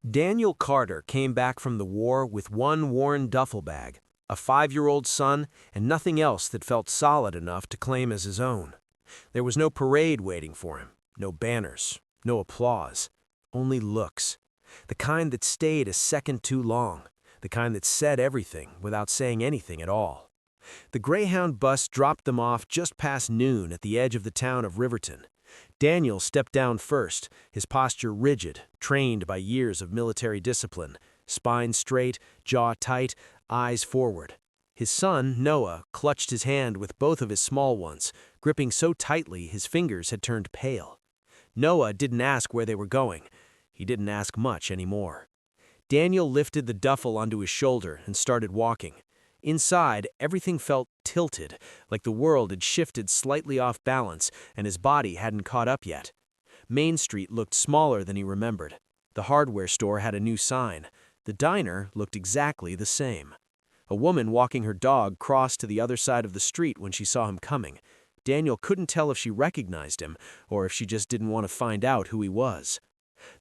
Daniel Carter came back from the war with one worn duffel bag, a 5-year-old son, and nothing else that felt solid enough to claim as his own. There was no parade waiting for him, no banners, no applause, only looks. The kind that stayed a second too long, the kind that said everything without saying anything at all. The Greyhound bus dropped them off just past noon at the edge of the town of Riverton. Daniel stepped down first, his posture rigid, trained by years of military discipline, spine straight, jaw tight, eyes forward. His son, Noah, clutched his hand with both of his small ones, gripping so tightly his fingers had turned pale. Noah didn't ask where they were going. He didn't ask much anymore. Daniel lifted the duffel onto his shoulder and started walking. Inside, everything felt tilted, like the world had shifted slightly off balance and his body hadn't caught up yet. Main Street looked smaller than he remembered. The hardware store had a new sign. The diner looked exactly the same. A woman walking her dog crossed to the other side of the street when she saw him coming. Daniel couldn't tell if she recognized him or if she just didn't want to find out who he was.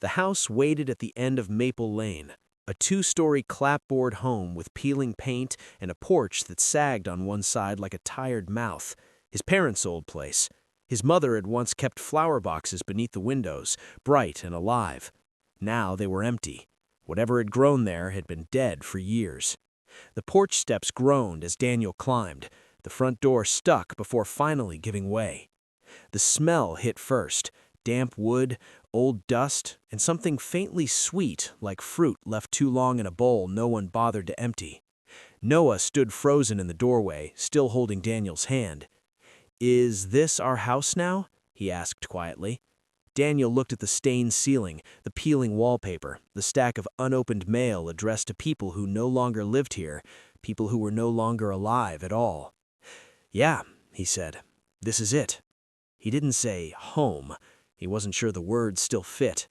The house waited at the end of Maple Lane. A 2-story clapboard home with peeling paint and a porch that sagged on one side like a tired mouth. His parents' old place. His mother had once kept flower boxes beneath the windows, bright and alive. Now they were empty. Whatever had grown there had been dead for years. The porch steps groaned as Daniel climbed. The front door stuck before finally giving way. The smell hit first. Damp wood, old dust, and something faintly sweet like fruit left too long in a bowl no one bothered to empty. Noah stood frozen in the doorway, still holding Daniel's hand. "Is this our house now?" he asked quietly. Daniel looked at the stained ceiling, the peeling wallpaper, the stack of unopened mail addressed to people who no longer lived here, people who were no longer alive at all. "Yeah," he said, "this is it." He didn't say home. He wasn't sure the words still fit.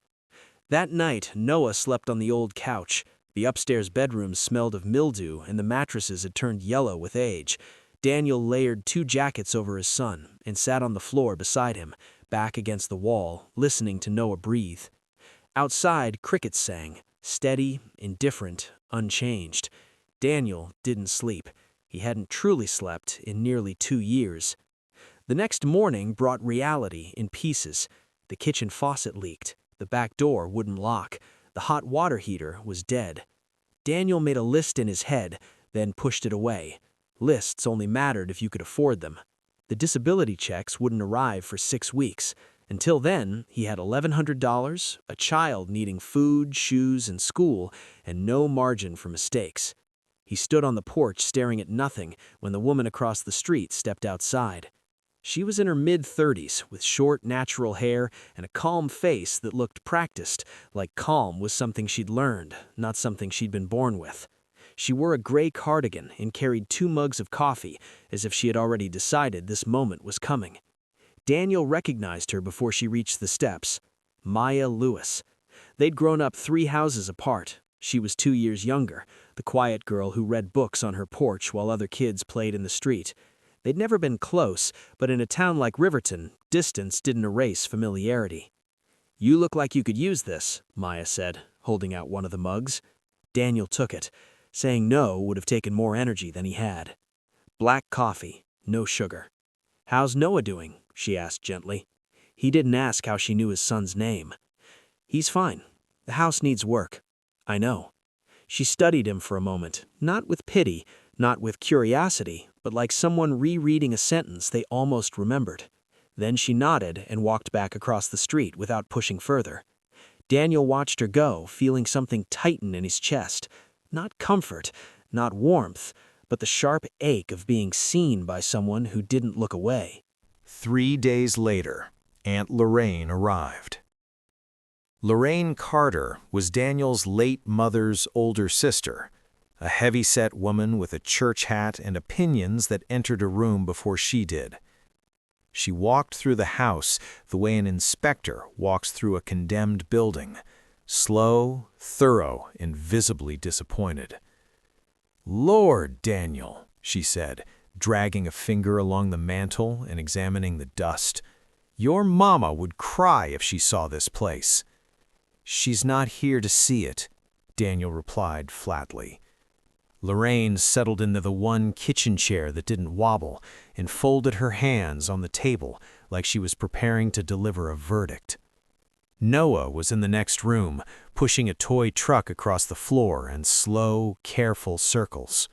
That night, Noah slept on the old couch. The upstairs bedroom smelled of mildew and the mattresses had turned yellow with age. Daniel layered 2 jackets over his son and sat on the floor beside him, back against the wall, listening to Noah breathe. Outside, crickets sang, steady, indifferent, unchanged. Daniel didn't sleep. He hadn't truly slept in nearly 2 years. The next morning brought reality in pieces. The kitchen faucet leaked. The back door wouldn't lock. The hot water heater was dead. Daniel made a list in his head, then pushed it away. Lists only mattered if you could afford them. The disability checks wouldn't arrive for 6 weeks. Until then, he had $1,100, a child needing food, shoes, and school, and no margin for mistakes. He stood on the porch staring at nothing when the woman across the street stepped outside. She was in her mid-30s, with short, natural hair and a calm face that looked practiced, like calm was something she'd learned, not something she'd been born with. She wore a gray cardigan and carried 2 mugs of coffee, as if she had already decided this moment was coming. Daniel recognized her before she reached the steps. Maya Lewis. They'd grown up 3 houses apart. She was 2 years younger, the quiet girl who read books on her porch while other kids played in the street. They'd never been close, but in a town like Riverton, distance didn't erase familiarity. "You look like you could use this," Maya said, holding out one of the mugs. Daniel took it. Saying no would have taken more energy than he had. Black coffee, no sugar. "How's Noah doing?" she asked gently. He didn't ask how she knew his son's name. "He's fine. The house needs work. I know." She studied him for a moment, not with pity, not with curiosity, but like someone rereading a sentence they almost remembered. Then she nodded and walked back across the street without pushing further. Daniel watched her go, feeling something tighten in his chest. Not comfort, not warmth, but the sharp ache of being seen by someone who didn't look away. 3 days later, Aunt Lorraine arrived. Lorraine Carter was Daniel's late mother's older sister, a heavy-set woman with a church hat and opinions that entered a room before she did. She walked through the house the way an inspector walks through a condemned building, slow, thorough, and visibly disappointed. "Lord, Daniel," she said, dragging a finger along the mantel and examining the dust. "Your mama would cry if she saw this place." "She's not here to see it," Daniel replied flatly. Lorraine settled into the one kitchen chair that didn't wobble and folded her hands on the table like she was preparing to deliver a verdict. Noah was in the next room, pushing a toy truck across the floor in slow, careful circles.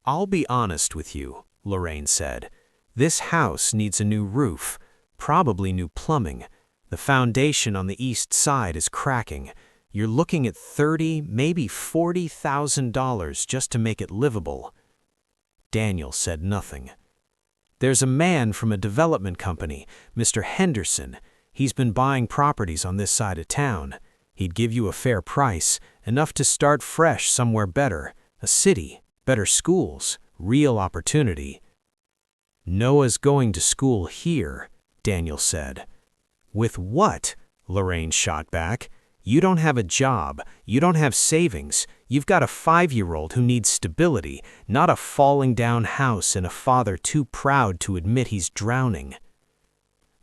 "I'll be honest with you," Lorraine said. "This house needs a new roof, probably new plumbing. The foundation on the east side is cracking. You're looking at $30,000, maybe $40,000 just to make it livable." Daniel said nothing. "There's a man from a development company, Mr. Henderson. He's been buying properties on this side of town. He'd give you a fair price, enough to start fresh somewhere better, a city, better schools, real opportunity." "Noah's going to school here," Daniel said. "With what?" Lorraine shot back. "You don't have a job, you don't have savings, you've got a 5-year-old who needs stability, not a falling down house and a father too proud to admit he's drowning."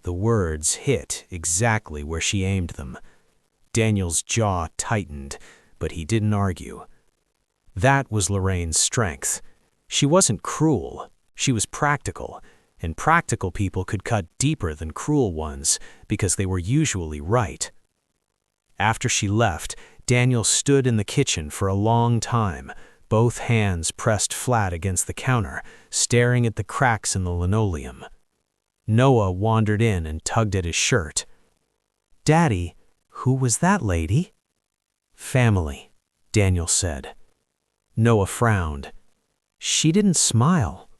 The words hit exactly where she aimed them. Daniel's jaw tightened, but he didn't argue. That was Lorraine's strength. She wasn't cruel, she was practical, and practical people could cut deeper than cruel ones because they were usually right. After she left, Daniel stood in the kitchen for a long time, both hands pressed flat against the counter, staring at the cracks in the linoleum. Noah wandered in and tugged at his shirt. "Daddy, who was that lady?" "Family," Daniel said. Noah frowned. "She didn't smile."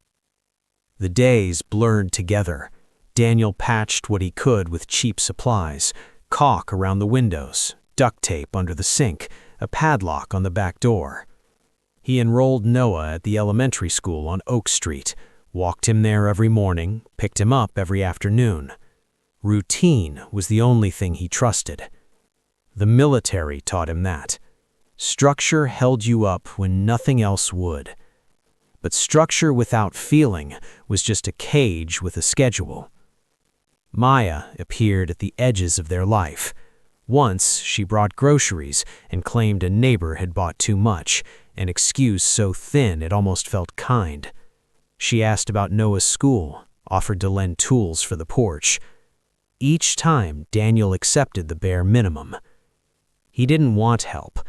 The days blurred together. Daniel patched what he could with cheap supplies: caulk around the windows, duct tape under the sink, a padlock on the back door. He enrolled Noah at the elementary school on Oak Street, walked him there every morning, picked him up every afternoon. Routine was the only thing he trusted. The military taught him that. Structure held you up when nothing else would. But structure without feeling was just a cage with a schedule. Maya appeared at the edges of their life. Once she brought groceries and claimed a neighbor had bought too much, an excuse so thin it almost felt kind. She asked about Noah's school, offered to lend tools for the porch. Each time, Daniel accepted the bare minimum. He didn't want help.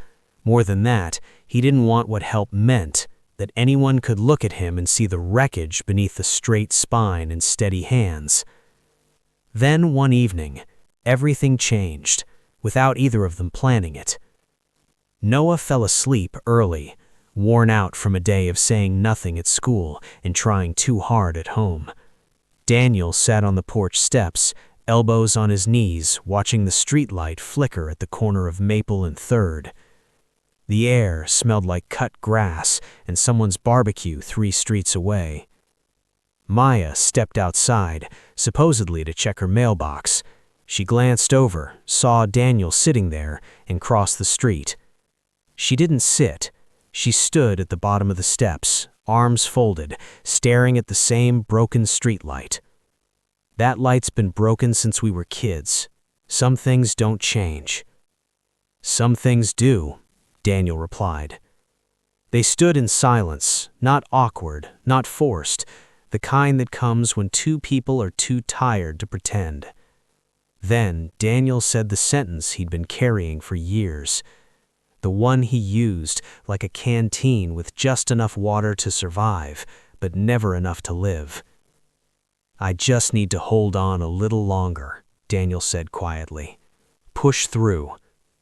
More than that, he didn't want what help meant, that anyone could look at him and see the wreckage beneath the straight spine and steady hands. Then one evening, everything changed, without either of them planning it. Noah fell asleep early, worn out from a day of saying nothing at school and trying too hard at home. Daniel sat on the porch steps, elbows on his knees, watching the streetlight flicker at the corner of Maple and 3rd. The air smelled like cut grass and someone's barbecue 3 streets away. Maya stepped outside, supposedly to check her mailbox. She glanced over, saw Daniel sitting there, and crossed the street. She didn't sit. She stood at the bottom of the steps, arms folded, staring at the same broken streetlight. "That light's been broken since we were kids. Some things don't change." "Some things do," Daniel replied. They stood in silence, not awkward, not forced, the kind that comes when 2 people are too tired to pretend. Then Daniel said the sentence he'd been carrying for years, the one he used like a canteen with just enough water to survive, but never enough to live. "I just need to hold on a little longer," Daniel said quietly. "Push through.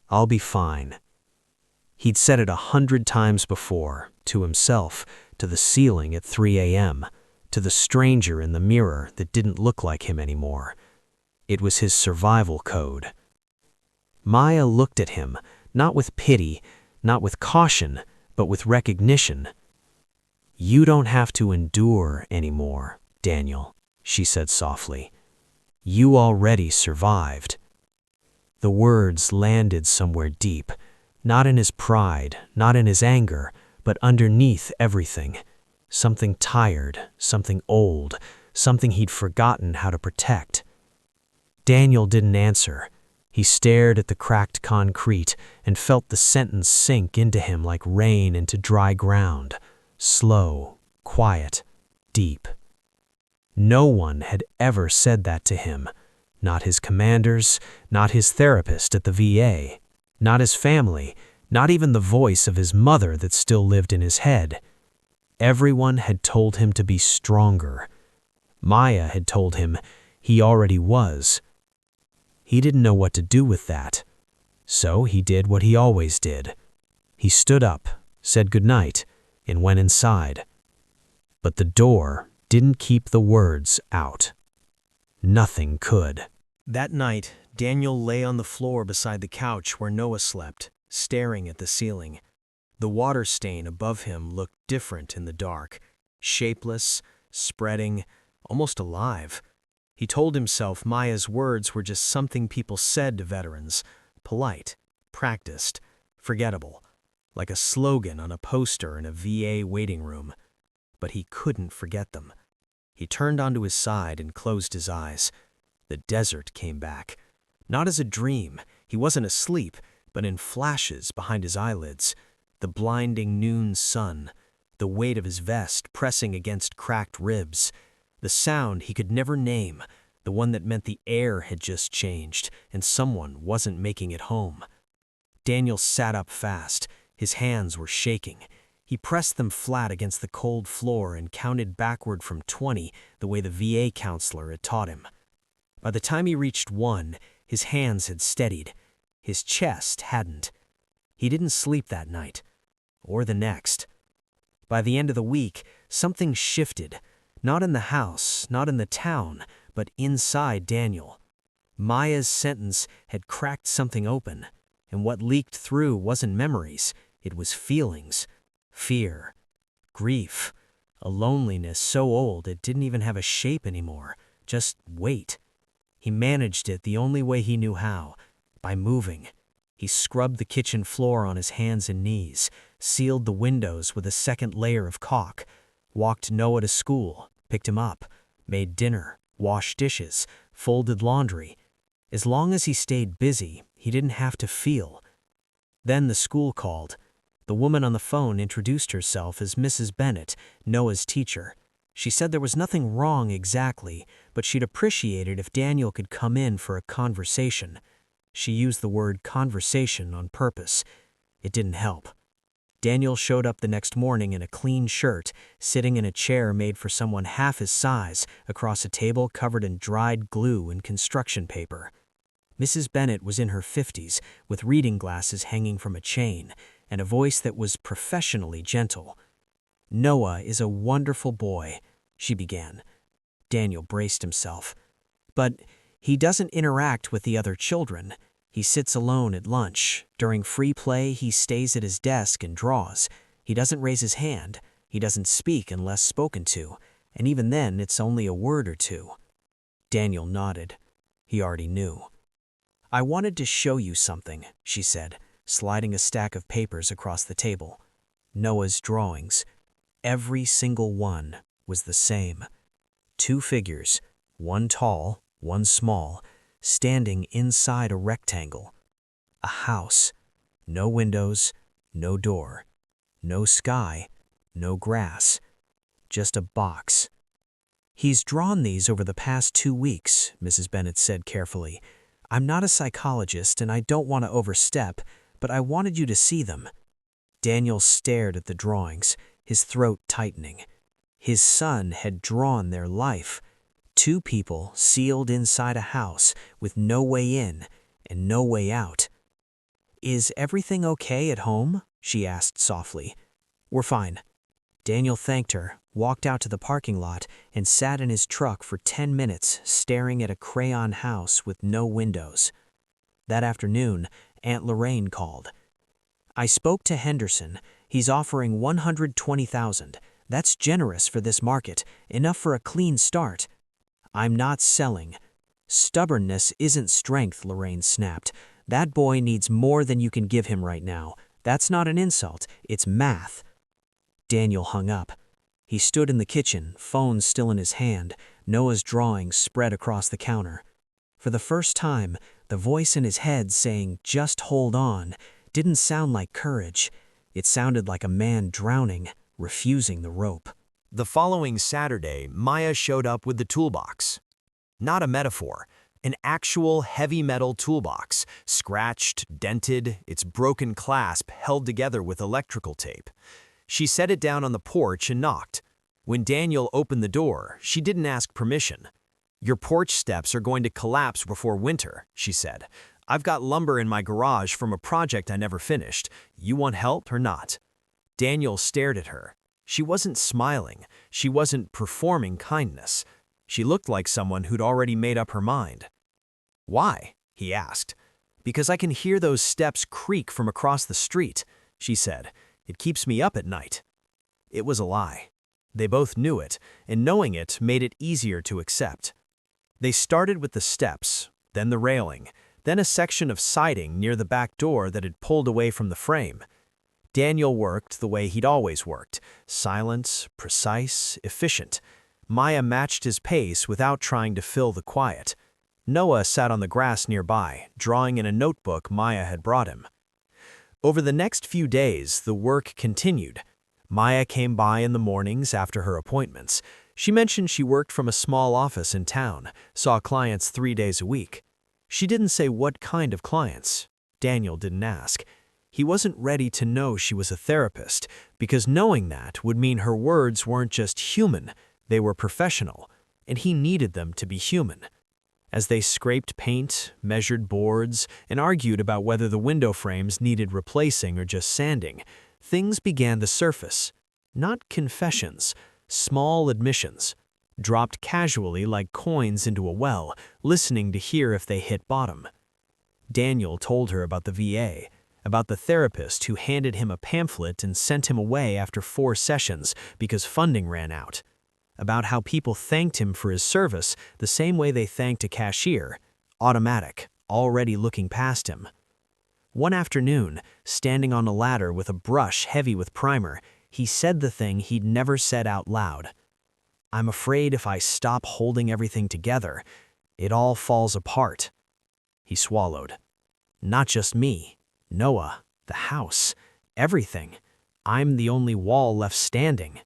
I'll be fine." He'd said it 100 times before, to himself, to the ceiling at 3 a.m., to the stranger in the mirror that didn't look like him anymore. It was his survival code. Maya looked at him, not with pity, not with caution, but with recognition. "You don't have to endure anymore, Daniel," she said softly. "You already survived." The words landed somewhere deep, not in his pride, not in his anger, but underneath everything. Something tired, something old, something he'd forgotten how to protect. Daniel didn't answer. He stared at the cracked concrete and felt the sentence sink into him like rain into dry ground, slow, quiet, deep. No one had ever said that to him, not his commanders, not his therapist at the VA, not his family, not even the voice of his mother that still lived in his head. Everyone had told him to be stronger. Maya had told him he already was. He didn't know what to do with that. So he did what he always did. He stood up, said goodnight, and went inside. But the door didn't keep the words out. Nothing could. That night, Daniel lay on the floor beside the couch where Noah slept, staring at the ceiling. The water stain above him looked different in the dark, shapeless, spreading, almost alive. He told himself Maya's words were just something people said to veterans, polite, practiced, forgettable, like a slogan on a poster in a VA waiting room. But he couldn't forget them. He turned onto his side and closed his eyes. The desert came back. Not as a dream, he wasn't asleep, but in flashes behind his eyelids. The blinding noon sun, the weight of his vest pressing against cracked ribs, the sound he could never name, the one that meant the air had just changed and someone wasn't making it home. Daniel sat up fast. His hands were shaking. He pressed them flat against the cold floor and counted backward from 20 the way the VA counselor had taught him. By the time he reached 1, his hands had steadied. His chest hadn't. He didn't sleep that night, or the next. By the end of the week, something shifted. Not in the house, not in the town, but inside Daniel. Maya's sentence had cracked something open, and what leaked through wasn't memories, it was feelings. Fear, grief, a loneliness so old it didn't even have a shape anymore, just weight. He managed it the only way he knew how, by moving. He scrubbed the kitchen floor on his hands and knees, sealed the windows with a second layer of caulk, walked Noah to school, picked him up, made dinner, washed dishes, folded laundry. As long as he stayed busy, he didn't have to feel. Then the school called. The woman on the phone introduced herself as Mrs. Bennett, Noah's teacher. She said there was nothing wrong exactly, but she'd appreciate it if Daniel could come in for a conversation. She used the word conversation on purpose. It didn't help. Daniel showed up the next morning in a clean shirt, sitting in a chair made for someone half his size, across a table covered in dried glue and construction paper. Mrs. Bennett was in her 50s, with reading glasses hanging from a chain, and a voice that was professionally gentle. "Noah is a wonderful boy," she began. Daniel braced himself. "But he doesn't interact with the other children. He sits alone at lunch. During free play, he stays at his desk and draws. He doesn't raise his hand. He doesn't speak unless spoken to, and even then it's only a word or two." Daniel nodded. He already knew. "I wanted to show you something," she said, sliding a stack of papers across the table. Noah's drawings. Every single one was the same. 2 figures, one tall, one small, standing inside a rectangle. A house. No windows, no door. No sky, no grass. Just a box. "He's drawn these over the past 2 weeks," Mrs. Bennett said carefully. "I'm not a psychologist and I don't want to overstep, but I wanted you to see them." Daniel stared at the drawings, his throat tightening. His son had drawn their life. 2 people sealed inside a house with no way in and no way out. "Is everything okay at home?" she asked softly. "We're fine." Daniel thanked her, walked out to the parking lot, and sat in his truck for 10 minutes staring at a crayon house with no windows. That afternoon, Aunt Lorraine called. "I spoke to Henderson. He's offering $120,000. That's generous for this market, enough for a clean start." "I'm not selling." "Stubbornness isn't strength," Lorraine snapped. "That boy needs more than you can give him right now. That's not an insult, it's math." Daniel hung up. He stood in the kitchen, phone still in his hand, Noah's drawings spread across the counter. For the first time, The voice in his head saying, "Just hold on," didn't sound like courage. It sounded like a man drowning, refusing the rope. The following Saturday, Maya showed up with the toolbox. Not a metaphor, an actual heavy metal toolbox, scratched, dented, its broken clasp held together with electrical tape. She set it down on the porch and knocked. When Daniel opened the door, she didn't ask permission. "Your porch steps are going to collapse before winter," she said. "I've got lumber in my garage from a project I never finished. You want help or not?" Daniel stared at her. She wasn't smiling. She wasn't performing kindness. She looked like someone who'd already made up her mind. "Why?" he asked. "Because I can hear those steps creak from across the street," she said. "It keeps me up at night." It was a lie. They both knew it, and knowing it made it easier to accept. They started with the steps, then the railing, then a section of siding near the back door that had pulled away from the frame. Daniel worked the way he'd always worked, silent, precise, efficient. Maya matched his pace without trying to fill the quiet. Noah sat on the grass nearby, drawing in a notebook Maya had brought him. Over the next few days, the work continued. Maya came by in the mornings after her appointments. She mentioned she worked from a small office in town, saw clients 3 days a week. She didn't say what kind of clients. Daniel didn't ask. He wasn't ready to know she was a therapist, because knowing that would mean her words weren't just human, they were professional, and he needed them to be human. As they scraped paint, measured boards, and argued about whether the window frames needed replacing or just sanding, things began to surface. Not confessions, small admissions, dropped casually like coins into a well, listening to hear if they hit bottom. Daniel told her about the VA, about the therapist who handed him a pamphlet and sent him away after 4 sessions because funding ran out, about how people thanked him for his service the same way they thanked a cashier, automatic, already looking past him. One afternoon, standing on a ladder with a brush heavy with primer, he said the thing he'd never said out loud. "I'm afraid if I stop holding everything together, it all falls apart." He swallowed. "Not just me. Noah, the house, everything. I'm the only wall left standing."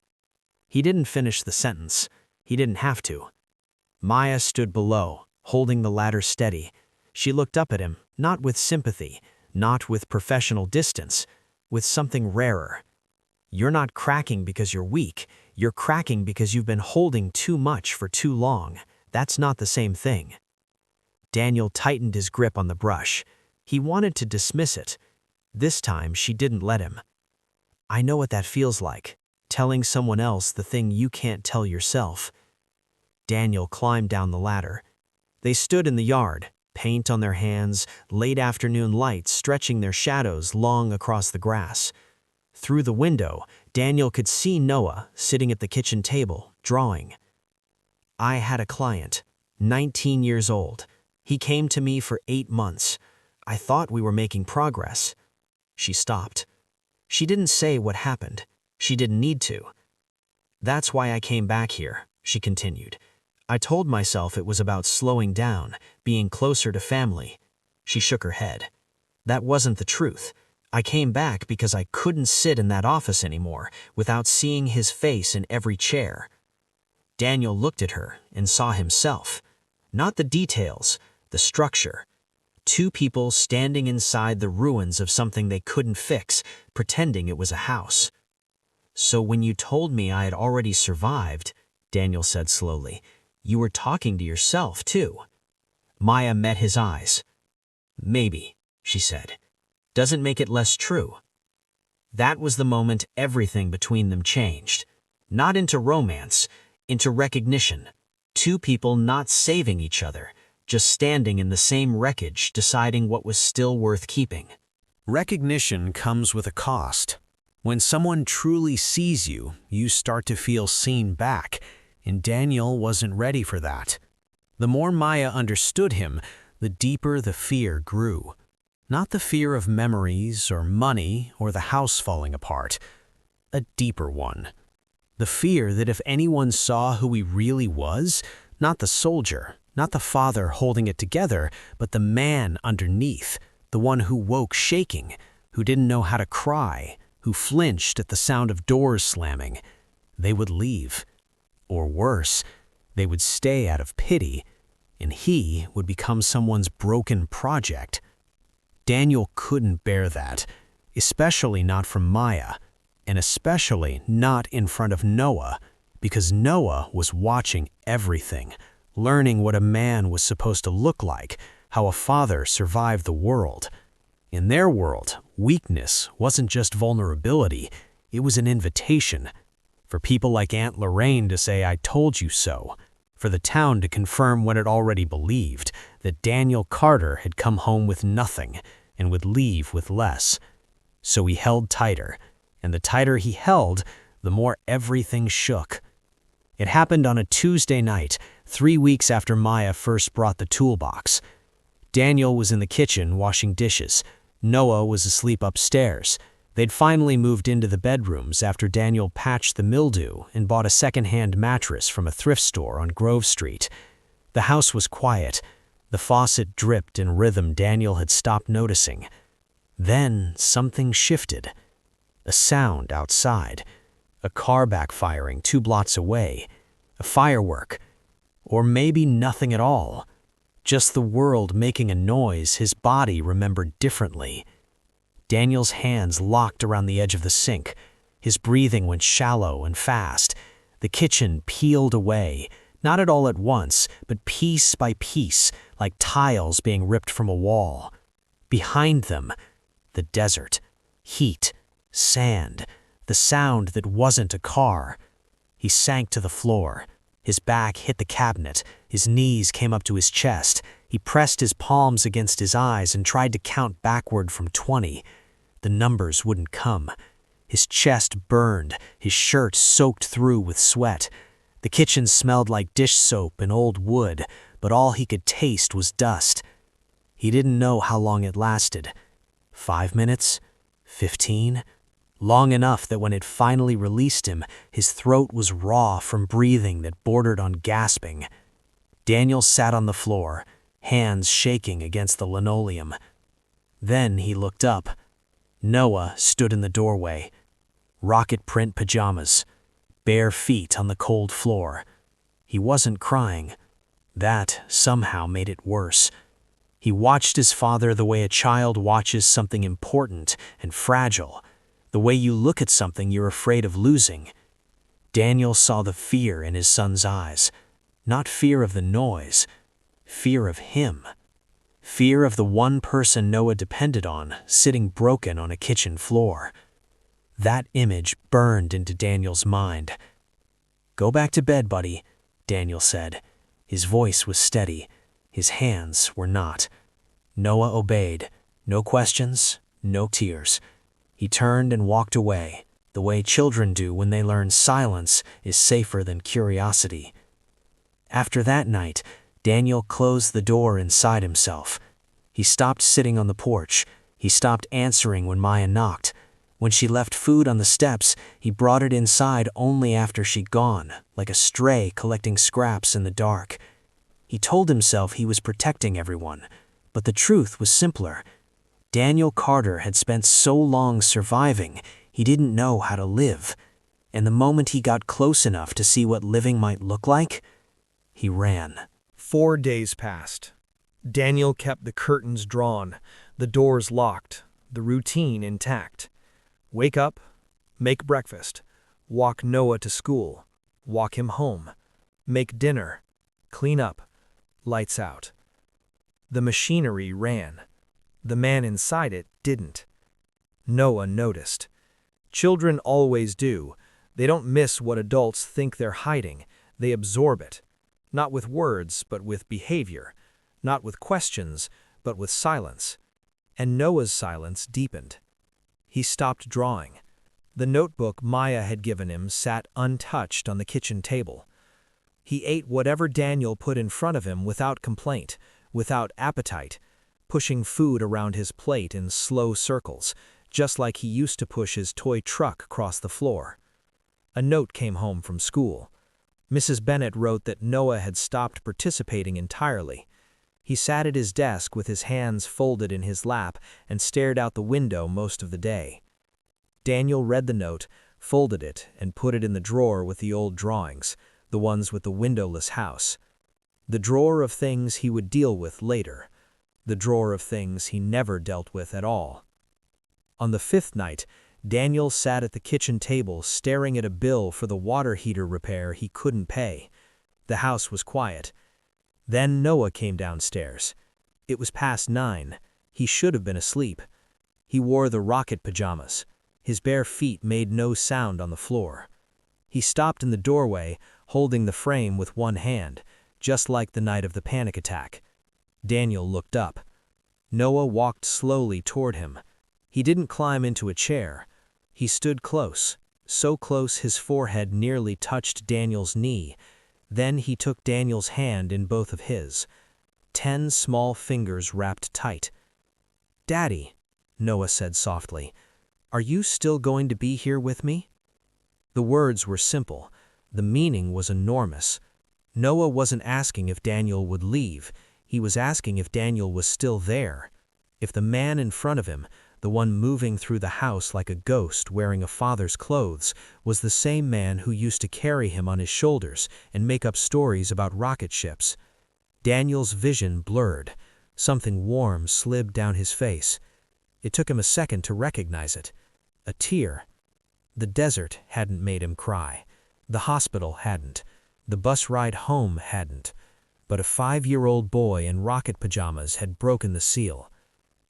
He didn't finish the sentence. He didn't have to. Maya stood below, holding the ladder steady. She looked up at him, not with sympathy, not with professional distance, with something rarer. "You're not cracking because you're weak. You're cracking because you've been holding too much for too long. That's not the same thing." Daniel tightened his grip on the brush. He wanted to dismiss it. This time, she didn't let him. "I know what that feels like, telling someone else the thing you can't tell yourself." Daniel climbed down the ladder. They stood in the yard, paint on their hands, late afternoon lights stretching their shadows long across the grass. Through the window, Daniel could see Noah sitting at the kitchen table, drawing. "I had a client, 19 years old. He came to me for 8 months. I thought we were making progress." She stopped. She didn't say what happened. She didn't need to. "That's why I came back here," she continued. "I told myself it was about slowing down, being closer to family." She shook her head. "That wasn't the truth. I came back because I couldn't sit in that office anymore without seeing his face in every chair." Daniel looked at her and saw himself. Not the details, the structure. 2 people standing inside the ruins of something they couldn't fix, pretending it was a house. "So when you told me I had already survived," Daniel said slowly, "you were talking to yourself, too." Maya met his eyes. "Maybe," she said. "Doesn't make it less true." That was the moment everything between them changed. Not into romance, into recognition. 2 people not saving each other, just standing in the same wreckage, deciding what was still worth keeping. Recognition comes with a cost. When someone truly sees you, you start to feel seen back, and Daniel wasn't ready for that. The more Maya understood him, the deeper the fear grew. Not the fear of memories or money or the house falling apart. A deeper one. The fear that if anyone saw who he really was, not the soldier, Not the father holding it together, but the man underneath, the one who woke shaking, who didn't know how to cry, who flinched at the sound of doors slamming. They would leave. Or worse, they would stay out of pity, and he would become someone's broken project. Daniel couldn't bear that, especially not from Maya, and especially not in front of Noah, because Noah was watching everything, learning what a man was supposed to look like, how a father survived the world. In their world, weakness wasn't just vulnerability, it was an invitation. For people like Aunt Lorraine to say, "I told you so." For the town to confirm what it already believed, that Daniel Carter had come home with nothing and would leave with less. So he held tighter, and the tighter he held, the more everything shook. It happened on a Tuesday night, 3 weeks after Maya first brought the toolbox. Daniel was in the kitchen washing dishes. Noah was asleep upstairs. They'd finally moved into the bedrooms after Daniel patched the mildew and bought a second-hand mattress from a thrift store on Grove Street. The house was quiet. The faucet dripped in rhythm Daniel had stopped noticing. Then something shifted. A sound outside. A car backfiring 2 blocks away. A firework. Or maybe nothing at all. Just the world making a noise his body remembered differently. Daniel's hands locked around the edge of the sink. His breathing went shallow and fast. The kitchen peeled away, not at all at once, but piece by piece, like tiles being ripped from a wall. Behind them, the desert, heat, sand, the sound that wasn't a car. He sank to the floor. His back hit the cabinet. His knees came up to his chest. He pressed his palms against his eyes and tried to count backward from 20. The numbers wouldn't come. His chest burned, his shirt soaked through with sweat. The kitchen smelled like dish soap and old wood, but all he could taste was dust. He didn't know how long it lasted. 5 minutes? 15? Long enough that when it finally released him, his throat was raw from breathing that bordered on gasping. Daniel sat on the floor, hands shaking against the linoleum. Then he looked up. Noah stood in the doorway. Rocket print pajamas, bare feet on the cold floor. He wasn't crying. That somehow made it worse. He watched his father the way a child watches something important and fragile, the way you look at something you're afraid of losing. Daniel saw the fear in his son's eyes, not fear of the noise, fear of him. Fear of the one person Noah depended on, sitting broken on a kitchen floor. That image burned into Daniel's mind. "Go back to bed, buddy," Daniel said. His voice was steady. His hands were not. Noah obeyed. No questions, no tears. He turned and walked away, the way children do when they learn silence is safer than curiosity. After that night, Daniel closed the door inside himself. He stopped sitting on the porch. He stopped answering when Maya knocked. When she left food on the steps, he brought it inside only after she'd gone, like a stray collecting scraps in the dark. He told himself he was protecting everyone, but the truth was simpler. Daniel Carter had spent so long surviving, he didn't know how to live. And the moment he got close enough to see what living might look like, he ran. 4 days passed. Daniel kept the curtains drawn, the doors locked, the routine intact. Wake up, make breakfast, walk Noah to school, walk him home, make dinner, clean up, lights out. The machinery ran. The man inside it didn't. Noah noticed. Children always do. They don't miss what adults think they're hiding. They absorb it. Not with words, but with behavior. Not with questions, but with silence. And Noah's silence deepened. He stopped drawing. The notebook Maya had given him sat untouched on the kitchen table. He ate whatever Daniel put in front of him without complaint, without appetite, pushing food around his plate in slow circles, just like he used to push his toy truck across the floor. A note came home from school. Mrs. Bennet wrote that Noah had stopped participating entirely. He sat at his desk with his hands folded in his lap and stared out the window most of the day. Daniel read the note, folded it, and put it in the drawer with the old drawings, the ones with the windowless house. The drawer of things he would deal with later. The drawer of things he never dealt with at all. On the 5th night, Daniel sat at the kitchen table staring at a bill for the water heater repair he couldn't pay. The house was quiet. Then Noah came downstairs. It was past 9. He should have been asleep. He wore the rocket pajamas. His bare feet made no sound on the floor. He stopped in the doorway, holding the frame with one hand, just like the night of the panic attack. Daniel looked up. Noah walked slowly toward him. He didn't climb into a chair. He stood close, so close his forehead nearly touched Daniel's knee. Then he took Daniel's hand in both of his. 10 small fingers wrapped tight. "Daddy," Noah said softly, "are you still going to be here with me?" The words were simple. The meaning was enormous. Noah wasn't asking if Daniel would leave. He was asking if Daniel was still there. If the man in front of him, the one moving through the house like a ghost wearing a father's clothes, was the same man who used to carry him on his shoulders and make up stories about rocket ships. Daniel's vision blurred. Something warm slid down his face. It took him a second to recognize it. A tear. The desert hadn't made him cry. The hospital hadn't. The bus ride home hadn't. But a 5-year-old boy in rocket pajamas had broken the seal.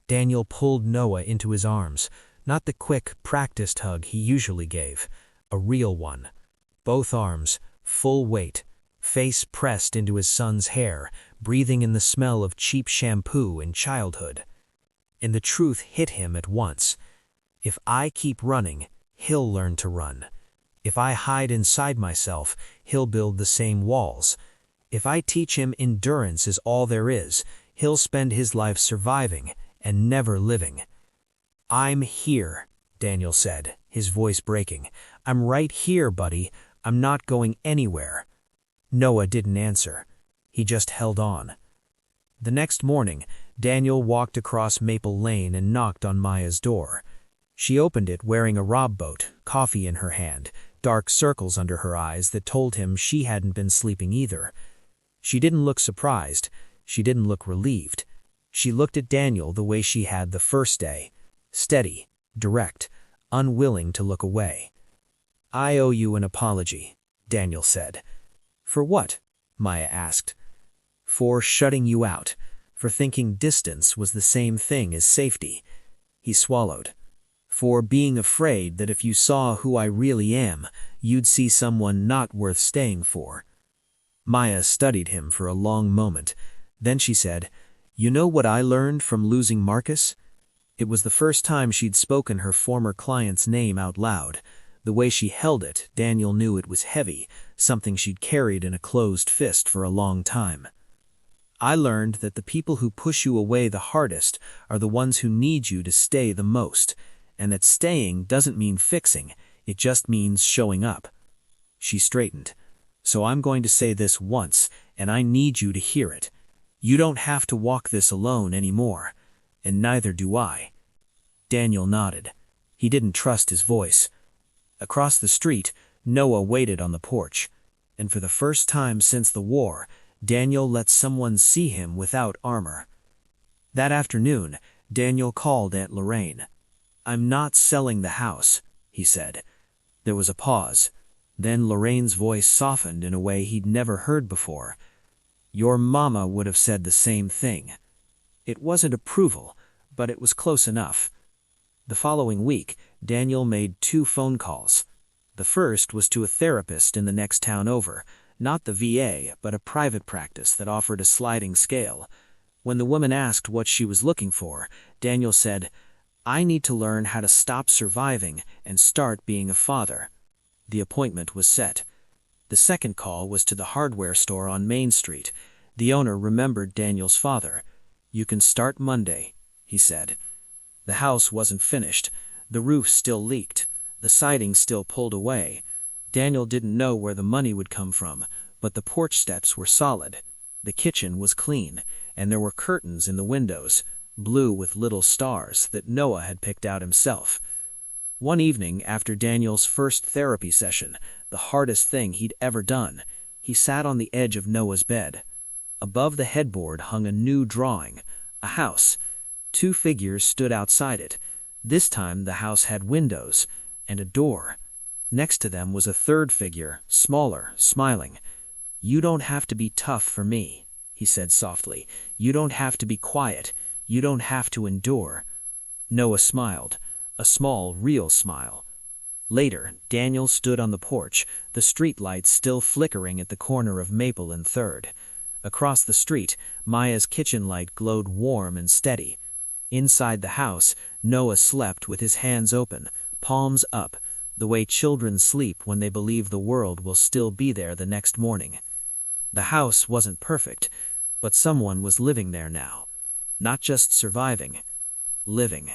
Daniel pulled Noah into his arms, not the quick, practiced hug he usually gave, a real one. Both arms, full weight, face pressed into his son's hair, breathing in the smell of cheap shampoo in childhood. And the truth hit him at once. If I keep running, he'll learn to run. If I hide inside myself, he'll build the same walls. If I teach him endurance is all there is, he'll spend his life surviving and never living. "I'm here," Daniel said, his voice breaking. "I'm right here, buddy. I'm not going anywhere." Noah didn't answer. He just held on. The next morning, Daniel walked across Maple Lane and knocked on Maya's door. She opened it wearing a rob boat, coffee in her hand, dark circles under her eyes that told him she hadn't been sleeping either. She didn't look surprised. She didn't look relieved. She looked at Daniel the way she had the first day, steady, direct, unwilling to look away. "I owe you an apology," Daniel said. "For what?" Maya asked. "For shutting you out, for thinking distance was the same thing as safety." He swallowed. "For being afraid that if you saw who I really am, you'd see someone not worth staying for." Maya studied him for a long moment. Then she said, "You know what I learned from losing Marcus?" It was the first time she'd spoken her former client's name out loud. The way she held it, Daniel knew it was heavy, something she'd carried in a closed fist for a long time. "I learned that the people who push you away the hardest are the ones who need you to stay the most, and that staying doesn't mean fixing, it just means showing up." She straightened. "So I'm going to say this once, and I need you to hear it. You don't have to walk this alone anymore, and neither do I." Daniel nodded. He didn't trust his voice. Across the street, Noah waited on the porch, and for the first time since the war, Daniel let someone see him without armor. That afternoon, Daniel called Aunt Lorraine. "I'm not selling the house," he said. There was a pause. Then Lorraine's voice softened in a way he'd never heard before. "Your mama would have said the same thing." It wasn't approval, but it was close enough. The following week, Daniel made 2 phone calls. The first was to a therapist in the next town over, not the VA, but a private practice that offered a sliding scale. When the woman asked what she was looking for, Daniel said, "I need to learn how to stop surviving and start being a father." The appointment was set. The second call was to the hardware store on Main Street. The owner remembered Daniel's father. "You can start Monday," he said. The house wasn't finished. The roof still leaked. The siding still pulled away. Daniel didn't know where the money would come from, but the porch steps were solid. The kitchen was clean, and there were curtains in the windows, blue with little stars that Noah had picked out himself. One evening, after Daniel's first therapy session, the hardest thing he'd ever done, he sat on the edge of Noah's bed. Above the headboard hung a new drawing, a house. 2 figures stood outside it. This time the house had windows and a door. Next to them was a third figure, smaller, smiling. "You don't have to be tough for me," he said softly. "You don't have to be quiet. You don't have to endure." Noah smiled, a small, real smile. Later, Daniel stood on the porch, the street lights still flickering at the corner of Maple and 3rd. Across the street, Maya's kitchen light glowed warm and steady. Inside the house, Noah slept with his hands open, palms up, the way children sleep when they believe the world will still be there the next morning. The house wasn't perfect, but someone was living there now. Not just surviving, living.